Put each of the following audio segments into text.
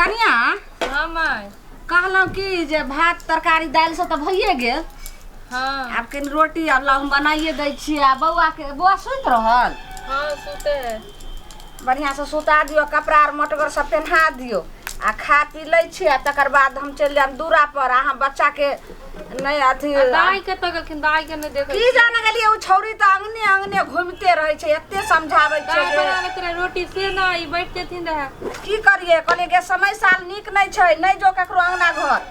कनिया हाँ माय कहलौं कि जे भात तरकारी दालि से तो भइए गेल। हाँ आब कनि रोटी अल्लाह हम बनाइए दै छियै। आ बौआ सुति रहल? हाँ सुते है। बढ़िया से सुता दियो, कपड़ा आर मोटगर सब पहना दियो आ खा पी लै छी। आ तकर बाद हम चलि जायब दूरा पर। अहाँ बच्चा के नहीं अथी दाई के तो गेलखिन, दाई के नहीं देखे की जाने गेलिए। उ छौरी तो अंगने अंगने घूमते रहे छै, एते समझाबै छै दाई बना ले तेरे रोटी से नहीं बैठते थी रहे। की करिए। कहलिए के समय साल नीक नहीं छै, नहीं जो ककरो अंगना घर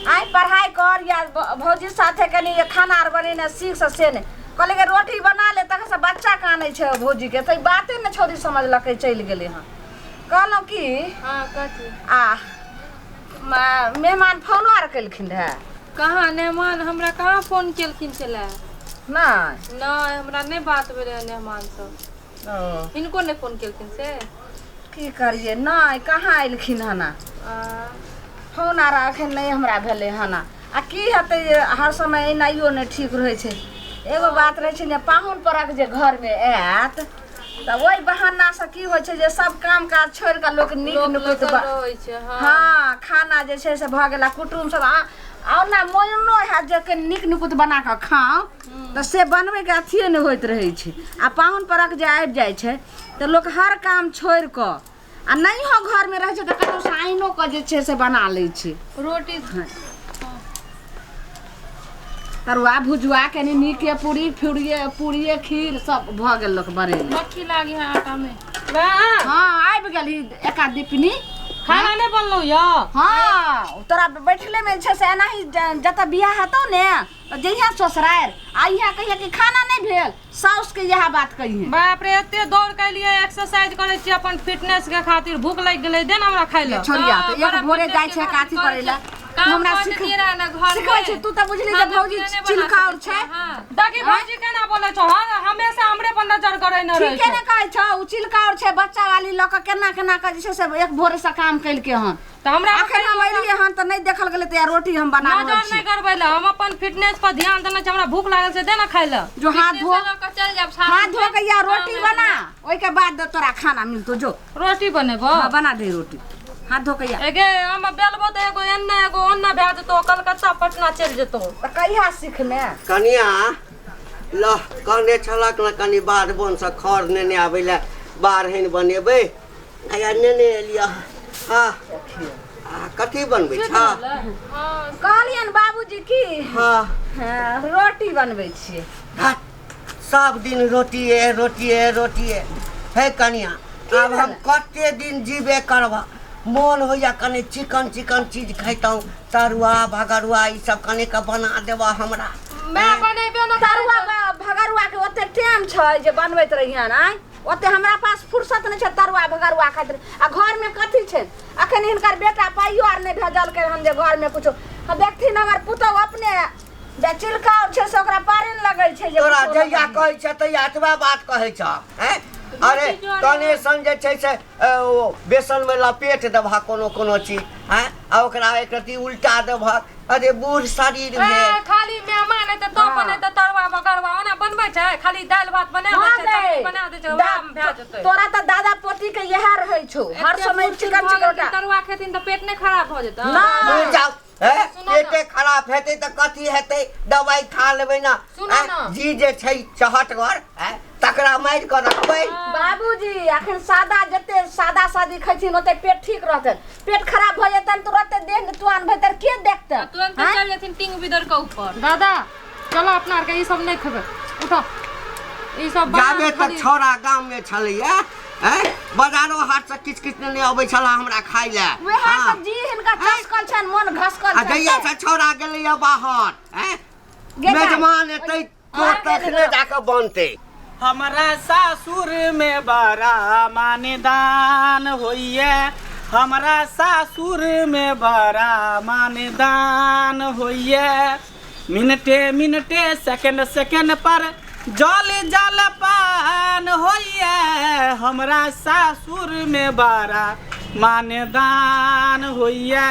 आई पढ़ाई कर या भौजी साथे कनी खाना आर बनेने सीख से ने। कहलिए के रोटी बना ले तक से बच्चा कानै छै भौजी के। तो बाते ने छौरी समझलकै चलि गेलै हँ। कहलौं कि हाँ कथी मेहमान फोनो आर केलखिन रहे? कहाँ मेहमान हमरा कहाँ फोन केलखिन छले। नहीं नहीं हमरा नहीं बात भेले मेहमान सब। इनको नहीं फोन केलखिन से की करिए। नहीं कहाँ एलखिन हँ ना फोन आर अखन नहीं हमरा भेले हँ ना। आ की हेतै हर समय एनाइयो नहीं ठीक रहै छै। एगो बात रहै छै ने पाहुन परक जे घर में आयत तो वही बहाना से की होइ छै जे सब काम काज छोड़ के लोग नीक नुकुत हाँ खाना जे छै से भ गेला कुटुम सब ना मोनो है जे नीक नुकुत बना के खाओ तो से बनबे के अथिए नहीं होइत रहे छै। आ पाहुन परक जे आबि जाइ छै तो लोग हर काम छोड़ के आ नहीं हो घर में रहे छै तो कतौ से आइनो के जे छै से बना ले छै रोटी तरुआ भुजुआ कनी नीके पूरी खीर सब भ गेल लोक बनेने। मक्खी लागी है आटा में। हाँ आबि गेली एका दीपनी खाना नहीं बनलो या? हाँ तोरा बैठले में छै से एनाही जत बियाह हेतौ ने तो जइहा ससुरार आ इहा कहिया कि खाना नहीं भेल साउस के यह बात कही है। बाप रे एते दौड़ के लिए एक्सरसाइज करे छी अपन फिटनेस के खातिर। भूख लग गेलै दे ना हमरा खाइ ले। छोड़िया तो एक भोरे जाय छै काथी करे ला हमरा सिखबै छै। तू त बुझली जे भौजी चिलकाउर छै। दादी भौजी केना बोले छौ? हमेशा हमरे पर नजर करे न रहे ठीक ने कहै छौ। उ चिलकाउर छै बच्चा वाली ल के केना के जे छै से एक भोरे से काम कैल के हन त हमरा अखन हम एलिए हन त नहीं देखल गेलै त रोटी हम बनाबै छी। नजर नहीं करबै ले हम अपन फिटनेस पर ध्यान देना छै। हमरा भूख लागल से दे ना खाइ ले। जो हाथ धो के या रोटी बना ओइ के बाद तोरा खाना मिलतो। जो रोटी बनेबो? हां बना दे रोटी हाथ धो के या। एगे हम बेलबो त एगो एन्ने एगो ओन्ना भए जेतो कलकत्ता पटना चल जेतो। त कहिया सीखने कनिया ल कहने छलक न कनी बाध बन से खर नेने आबै ले बारहन बनेबै आया नेने एलिया। हाँ कथी बनबै छ? कहलियन बाबूजी की हाँ रोटी बनबै छियै। सब दिन रोटिए हे कनिया अब हम कते दिन जीबे करबा। मन होइया कने चिकन चीज खैतौ तरुआ भगरुआ ई सब कने का बना देबा हमरा। मैं बनेबे न तरुआ भगरुआ के ओते टाइम छै जे बनबैत रहियन आइ ओते हमरा पास फुर्सत नहीं छै तरुआ भगरुआ खातिर। आ घर में कथी छै अखन हिनकर बेटा पाइयो आर नहीं भेजल के हम जे घर में कुछो देखथिन हमर पुतौ अपने जे चिलकाउर छै से ओकरा पारे लगै छै जे तोरा जइया कहै छ तइया एतबा बात कहै छ हैं? अरे कने सन जे छै से बेसन में लपेट देबा कोनो चीज हैं आ ओकरा एक रती उल्टा देबा। अरे बूढ़ शरीर में खाली मेहमान है तो बने त तरुआ भगरुआ ओना बनबै छै। खाली दाल भात बना दे छै चटनी बना दे छै ओम भए जेतै। तोरा त दादा पोती के यह रहै छौ हर समय चिकन तरुआ खेथिन त पेट नहीं खराब हो जेतै। नहीं जाओ पेटे खराब हेतै त कथी हेतै दवाई खा लेबै ना। जी जे छै चहटगर तकरा मार के रखबै। बाबूजी अखन सादा सादी खैथिन ओते पेट ठीक रहतै। पेट खराब भ जेतन तुरंत देह तुआन भीतर के देखतै तुरंत चल जेथिन टिंग बिदर के ऊपर। दादा चलो अपना आर के ई सब नहीं खेबै उठो ई सब जाबे तक छोरा गांव में छलैया बाजारो हाट से किछ नहीं अबै छला हमरा खाइ ले। वेहा सब्जी हिनका चस्कल छन मन घसकल छन। जइया से छोरा गेलैया बाहर मेजमान एतै तो तखने जाके बनतै। हमारा सासुर में बड़ा मानदान होइए। हमारा सासुर में बड़ा मानदान होइए। मिनटे सेकंड पर जल पान होइए। हमरा सासुर में बड़ा मानदान होइए।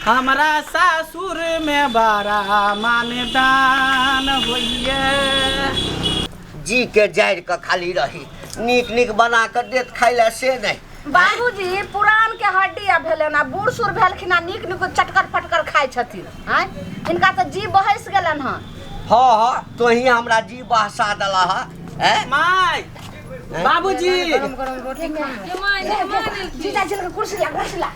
हमरा सासुर में बड़ा मानदान होइए। जी के जाड़ के खाली रही नीक बना कर देत खाइ ले से नहीं बाबूजी पुरान के हड्डी आ भेले ना बूढ़ सूढ़ भेलखिन आ नीक नीक चटकर पटकर खाइ छथिन हैं इनका तो जी बहस गेलन हन हाँ तो ही हमरा जी बहसा दला है माय बाबूजी जीजा जी के कुर्सी ला कुर्सी ला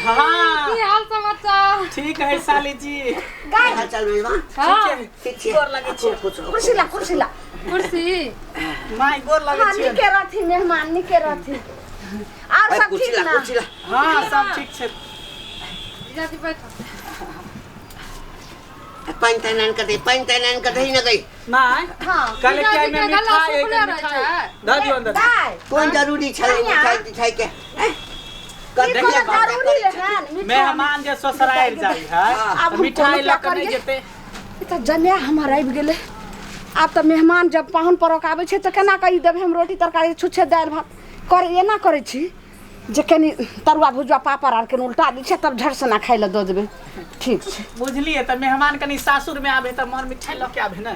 हाँ की हाल समाचार ठीक है साली जी गाय चल मेहमान हाँ ठीक है गोर लगे छी कुर्सी ला कुर्सी माय गोर हाँ लगे छी निके रहथी मेहमान निके रहथी और सब ठीक ना कुर्सी ला हाँ सब ठीक छै जाती बैठो पानी तैनान कर दे ही ना गई माय हाँ कल क्या में गला मिठाई सुखले है रहे मिठाई छै दे दियो अंदर गाय कौन जरूरी छले मिठाई के कर ई देखिए कोनो जरूरी रहन मेहमान जे ससुराल जाई है अब हम मिठाई कोनो क्या लक नहीं करिए? जेते ई त जन्या हमर आबि गेलै आब त मेहमान जब पाहुन परक आबै छै त केना कहि देबै हम रोटी तरकारी छुच्छे दालि भात करे एना करै छी जे कनी तरुआ भुजुआ पापड़ आर के उल्टा दै छै तब झट से ना खाइ लए दऽ देबै ठीक छै बुझलिए त मेहमान कनी सासुर में आबे त मोर मिठाई लके आबे न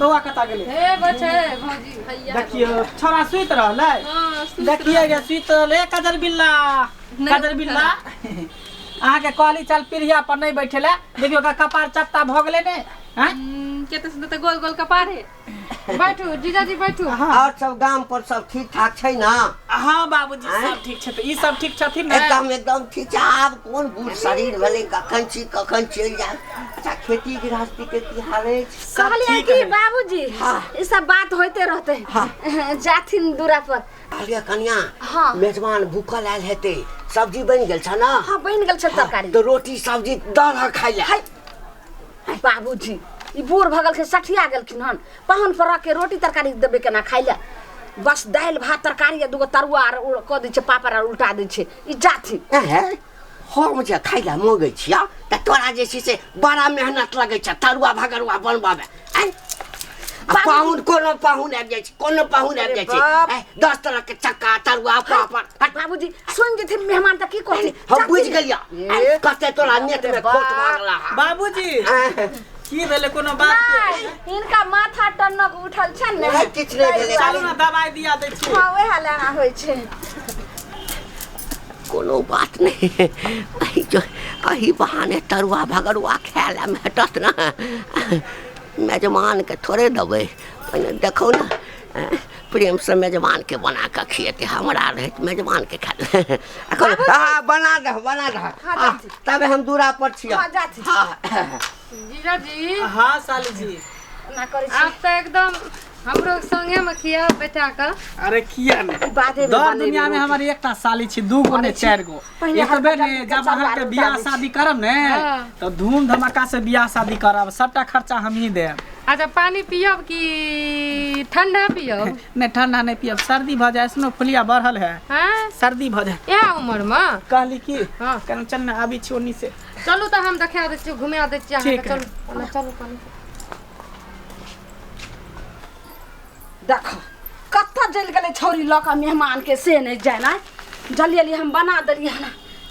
बौआ कता गेले हे बचे भौजी भैया देखियो छोरा सुइत रहले हां देखिए गे सुइत रहले कजर बिल्ला अहाँ के कहली चल पीढ़िया पर नहीं बैठेला देखियो का कपार चपटा भ गेले ने हैं केते सुंदर त गोल गोल कपार है बैठो जीजाजी बैठो और सब गांव पर सब ठीक ठाक छै ना हाँ बाबूजी सब ठीक छै त ई सब ठीक छथिन ने एकदम ठीक छै आब कोन बूढ़ शरीर भेलै कखन चलि जाए अच्छा खेती गृहस्थी के की हाल है सब कहलिए ठीक कि है बाबूजी हाँ। ई सब बात होते रहते हाँ। जाथिन दूरा पर कहलिए कन्या हाँ। मेजबान भूखल आयल हेतै सब्जी बनि गेल छ ना हाँ बनि गेल छै तरकारी तो रोटी सब्जी दऽ खाइ ले हाय बाबूजी ई बूढ़ भगल के सठिया गेलखिन हन पाहुन पर के रोटी तरकारी देबे केना खाइ ले बस दालि भात तरकारी आ दूगो तरुआ आर कऽ दै छै पापड़ आर उल्टा दै छै ई जाथिन हम जे खाइ ले मंगै छियै तऽ तोरा जे छै से बड़ा मेहनत लगै छै तरुआ भगरुआ बनबामे पाहुन कोनो पाहुन आबि जाइ छै कोनो पाहुन आबि जाइ छै 10 तरह के चक्का तरुआ पापड़ बाबूजी सुन जेथिन मेहमान त की कहथिन हम बुझि गेलियै कते तोरा नेट में खोट मारला बाबूजी की भेले कोनो बात के इनका माथा टन्नक उठल छै ने किछ नहि भेलै चलू ना दवाई दिया दै छी हाँ वएह लेना होइ छै कोनो बात नहीं अही बहाने तरुआ भगरुआ खाय ले भेटत ना मेजबान के थोड़े देबै पहिने देखौ ना प्रेम से मेजबान के बना के खिएते हमरा रहे मेजबान के खा हाँ बना दे तब हम दूरा पर छियै हाँ, जाती। जीजाजी हाँ साली जी ना करै छी आप तो एकदम हमरो संगे में खिया बेटा का अरे किया ने बादे में दर बनेबै दुनिया में रोटी। हमारी एकटा साली छी दू गो ने चार गो पहिले एक बेर हल्का जब चावल अहाँ के आलू बियाह डालै छी। शादी करब ने हाँ। तो धूम धमाका से बियाह शादी करब सबटा खर्चा हम ही देब अच्छा पानी पियब कि ठंडा पियब नहीं ठंडा नहीं पियब सर्दी भ जाए स्नो फुलिया बढ़ल है हैं सर्दी भ जाए यह उम्र में कहली की हाँ। कहना चल ना अभी छी ओनी से चलू तो हम देखा दै छी घुमा दै छी ठीक है। चलू चलू चलू देखो कत्ता जल गेलै छौरी लऽ कऽ मेहमान के से नहीं जाय ना जल्दी हम बना देलियै हन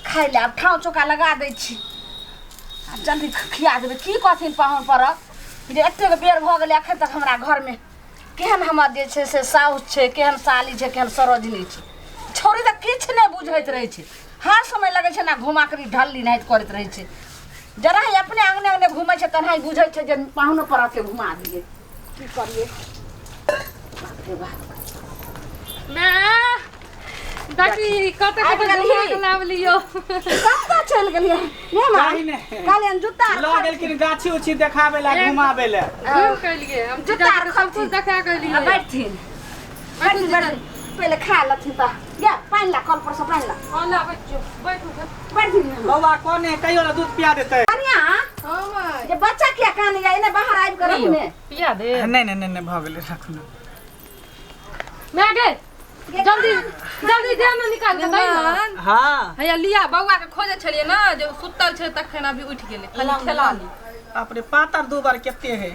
खाइ ले आब ठाव चौका लगा दै छी आ जल्दी खिया देबै की कहथिन पाहुन परक जे एतेक बेर भऽ गेलै एखन तक हमरा घरमे केहन हमर जे छै से साउस छै केहन साली छै केहन सरोजनी छै छौरी तऽ किछु नहि बुझैत रहै छै हर समय लगै छै ना घुमाकरी ढल्ली नाहित करैत रहै छै जरा ही अपने आंगने आंगने घुमै छै तनाही बुझै छै जे पाहुनो परक के घुमा दियै की करियै बाप रे बाप मैं देखी कते आबि कते गेली। घुमा के लाव लियो कत्ता चलि गेलियै काहे ने? कालियन जूता लऽ गेलखिन गाछी उछी देखावे ला घुमावे ला घूम के लिए हम जूता जीजा आर के सब कुछ देखा के लिए बैठथिन बैठथिन पहिले खा लथिन त या पानि ला कल पर से पानि ला होला बच्चो बैठो बैठथिन बौआ कोने कहियो ना दूध पिया देते कनिया हां भाई ये बच्चा क्या काने जाए ने बाहर आबि कर रखने पिया दे नहीं भ गेलै राखू ना मैं गे जल्दी जल्दी जान निकाल के दई ना हाँ हैया लिया बौआ के खोजे छलिए ना जो सुतल छै तखन अभी उठ गेले खाली खेला ली अपने पातर दू बार केते है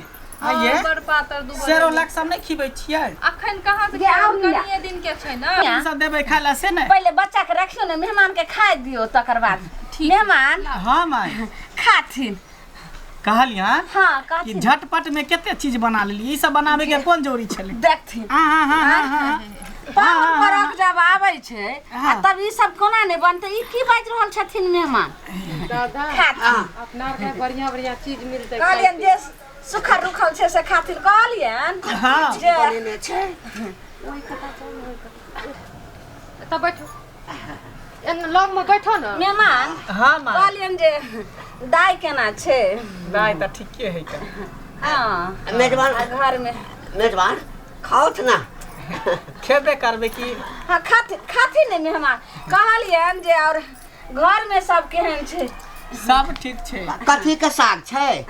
आइए बड़ पातर दू सेरो लाख सब नहीं खिबै छियै अखन कहां से ये आउ लिया। कनिए दिन के छै ना या। सब देबै खाय ला से ने पहिले बच्चा के रखियो ने मेहमान के खाए दियो तकर बाद मेहमान हाँ माय खाथिन कहलिया हाँ कि खाथिन झटपट में केते चीज बना लेली ई सब बनावे के कोन जरूरी छलै देखथिन हाँ हाँ हाँ हाँ हाँ पाहुन परक जब आबै छै आ तब ई सब कोना नहि बनतै ई की बाजि रहल छथिन मेहमान दादा खातिर अपना के बढ़िया बढ़िया चीज मिलते कहलियन जे सुखल रुखल छै से खातिर कहलियन हाँ जे बनेने छै तब बैठो एन लग में बैठो ना मेहमान हाँ माँ कहलियन जे दाइ केना छै दाइ तऽ ठीके है का हाँ मेजबान आ घर में मेजबान खाओ ना खेबे करबे की हाँ खातिर ने मेहमान कहलियन जे और घर में सब केहन छै सब ठीक छै कथी के साग छै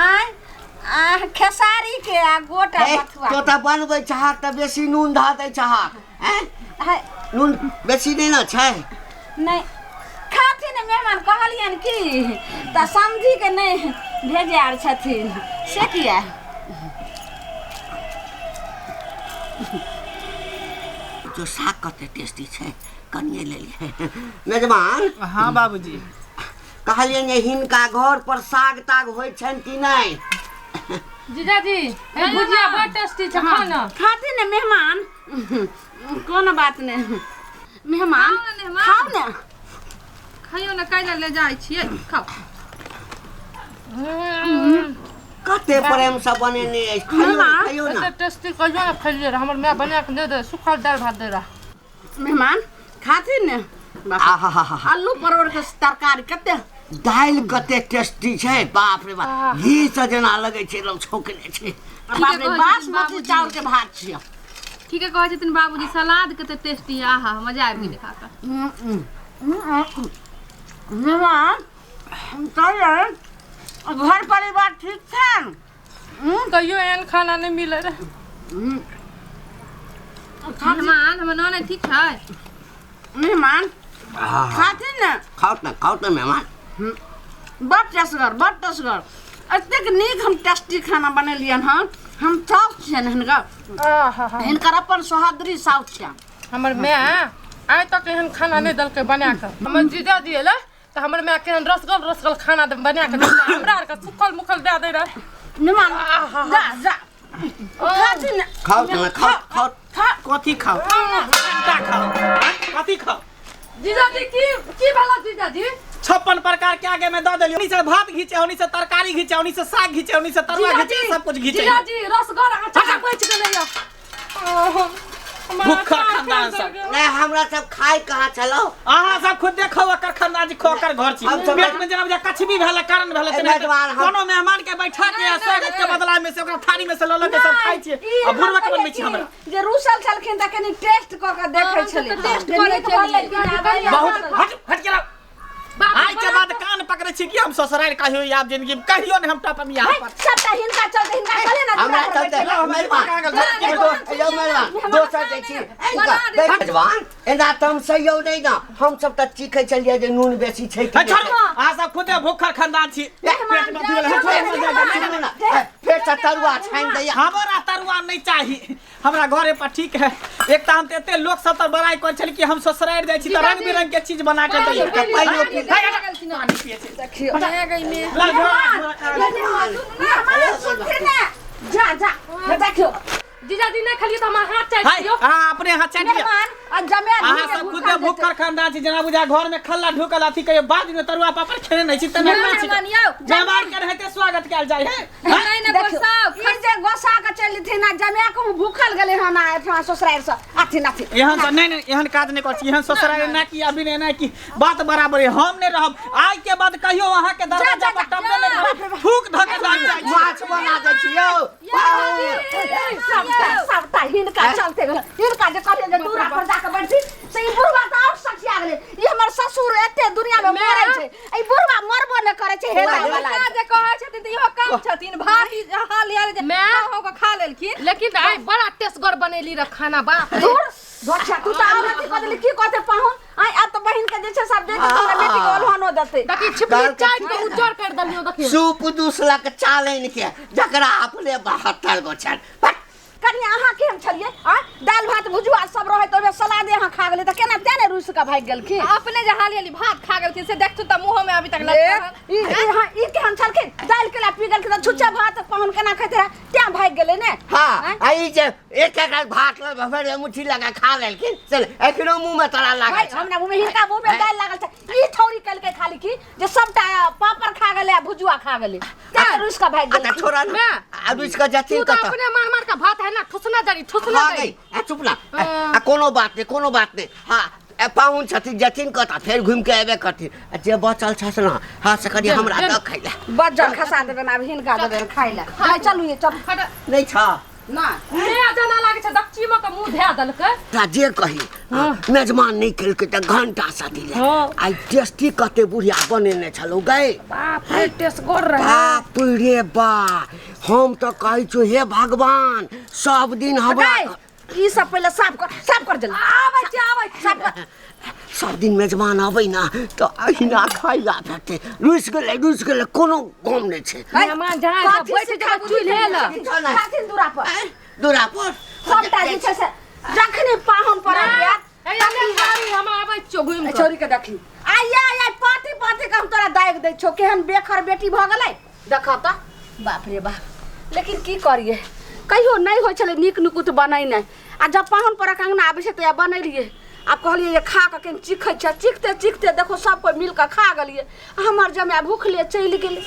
आय खेसारी के आ गोटा बथुआ तो त बनबै चाहत त बेसी नून धा दै चाहत हैं नून बेसी नहीं ना छै नहीं खातिर ने मेहमान कहलियन की त समझी के नहीं भेजे आर छथिन से किया जो साग कते टेस्टी छै कनिए ले लिए मेजबान हाँ बाबूजी कहलियन जे हिनका घर पर साग ताग होइ छन कि नहीं जीजाजी भुजिया बहुत टेस्टी छै खाना खातिर ने मेहमान कोनो बात नहीं मेहमान खाओ ना खाइयो ना काइला ले जाय छियै खाओ कते प्रेम से बनेने अछि खाइयो ना टेस्टी कहियो ना खइले हमर माय बना के दे दे सुखल दाल भात दे रहा मेहमान खातिर ने आहा आलू परवल के तरकारी कते दाल कते टेस्टी छै बाप रे बाप घी से जेना लगे छै एकदम छौकने छै बाप रे बासमती चावल के भात छियै ठीक है कहै छथिन बाबूजी सलाद कते टेस्टी आहा मजा आबि गेलै खा के मेहमान कहलियन घर परिवार ठीक छन कहियो एहन खाना नहीं मिले रे मेहमान हमर नानी ठीक छै मेहमान खातिर ने खाओ ना मेहमान बड़ टेस्टगर एतेक नीक हम टेस्टी खाना बनेलियन हँ हम साउथ छियन हिनकर अपन सोहादरी साउथ छियन हमर माय आइ तक एहन खाना नहीं दलके बना के हमर जीजा जी एले त हमर माय केहन रसगल खाना बना के हमरा आर के सुखल मुखल दे दे रहे मेहमान जा खातिर ने खाओ कथी खाओ कथी खाओ जीजाजी की भला जीजाजी 56 प्रकार के आगे में दे देलियो उन्हीं से भात घिचे उन्हीं से तरकारी घिचे उन्हीं से साग घिचे उन्हीं से तरुआ घिचे सब कुछ घिचे जीजाजी रसगल आटा बेच के ले भूखा खानदान सब नहीं हमरा सब खाए कहाँ चलो अहाँ सब खुद देखो ओकर खानदान जी खोकर घर छी पेट में जना बुझा कछबी भेला कारण भेला त कोनो मेहमान के बैठा के स्वागत के बदला में से ओकरा थारी में से ल के सब खाइ छी आ बुढ़वा के बनबै छी हमरा जे रूसल छलखिन त कनी टेस्ट क के देखै छलै टेस्ट करे छलै बहुत हट के आज के बाद कान पकड़े छी कि हम ससुराल कहियो याद जिंदगी में कहियो नहीं हम टपम यहाँ पर सबटा हिनका चलते हिनका चले ना हमरा चलते मेहमान दोसर दै छी मेजबान एना तम सहियो नहीं ना हम सब त चीखे चलिए जे नून बेसी छै कि अहाँ सब खुदे भूखल खानदान छी पेट में फेर से तरुआ छानि दैया हमरा तरुआ नहीं चाहिए हमरा घरे पर ठीक है एक त हम एते लोग सब त बड़ाई कर छल कि हम ससुराल जाय छी त रंग बिरंग के चीज बना के दैया देखियो जीजाजी नहीं खलिए तो हमार हाथ चाहिए हां अपने हाथ चाहिए मेहमान आ जमे अहाँ सब खुदे भूखल खानदान छी जना बुझा घर में खल्ला ढुकल अथी कहियो बाद में तरुआ पापड़ खेने नहीं छी त मेहमान छी जवान के रहते स्वागत कैल जाय है नहीं ना गोसाओ फिर जे गोसा के चली थी ना जमे को भूखल गेले हन आ ससुराल से अथी नाथी एहन त नहीं एहन काज नहीं कर छी एहन ससुराल ना की अभी नहीं की बात बराबर है हम नहीं रहब आज के बाद कहियो अहाँ के दरवाजा पर टपले नहीं थूक धके लाग जाय माछ बना दे छी यौ सबटा हिनका चलते गेल हिनका जे कहले जे दूरा पर जाके बैठी से ई बुढ़वा त और सखिया गेले ई हमर ससुर एते दुनिया में मरै छै ई बुढ़वा मरबो न करे छै हेला वाला जे कहै छथिन त इहो काम छथिन भात हाल यार जे मैं हो के खा लेलखिन लेकिन आई बड़ा टेस्टगर बनेली र खाना बाप दूर दोछा तू त और अथी कहली की कहते पाहुन आई अब त बहिन के जे छै सब देख के बेटी के ओलहनो देते देखि छिपली चाट के उज्जर कर दलियो देखियो सूप दूसला के चालन के जकरा अपने 72 गो छन कनिया अहाँ केहन छलिए दाल भात भुजुआ सब रहे तो सलादे अहाँ खा गेले त केना तेने रूस का भाग गेलखिन अपने जहाँ लियली भात खा गेलखिन से देखतु त मुंह में अभी तक ई केहन छलखिन दाल केला पी गेलखिन त छुच्छा भात पहन केना खैते रहा त्या भाग गेले ने हाँ आई जे एक भात भर मुट्ठी लगा खा लेलखिन चल एखनो मुंह में तड़ा लागा हमरा मुंह में हिनका मुंह में दाल लागल छ ई छौरी कल के खाली की जे सबटा पापड़ खा गेले भुजुआ खा गेले त्या रूस का भाग गेले छोरा ना अब इसका जाति तो अपने मार का भात है ना ठुसना जारी ठुसना जारी चुप ना कोनो बात नहीं हाँ पाहुन छथिन जथिन कता फिर घूम के आबे करथिन जे बचल छस ना हां से करी हमरा द खैला बज्जल खसा देबे ना हिनका देबे खाइला हां चलू ये चल नहीं छ ना नया जना लागे छ दक्षी में के मुंह धे दलके ता जे कही मेजबान नहीं खेल के त घंटा सा दिले आई टेस्टी कते बुढ़िया बनेने छलो गए बाप रे टेस्ट गोर रहे बाप रे बा हम तो कहै छु हे भगवान सब दिन हमरा ई सब पहले साफ कर दे आबै सब दिन मेजबान आबै ना तो अहिना खाइला भेटते रुस गेले कोनो गम नै छै मेहमान जहाँ बैठ जा चूल्हे ल खाथिन दूरा पर सबटा जे छै से जखने पाहुन पर आया हम आबै छौ घुम छोरी के देखी आय पाती के हम तोरा दाग दै छौ केहन बेखर बेटी भ गेलै देखा त बाप रे बाप लेकिन की करिए कहियो नहीं हो छले नीक नुकुत बनै नै आ जब पाहुन पर अंगना आबै छै त बनैलिए आप कहलिए ये खा के केन चिखै छै चिखते देखो सब कोई मिल के खा गेलिए हमर जमाय भूखले चलि गेलै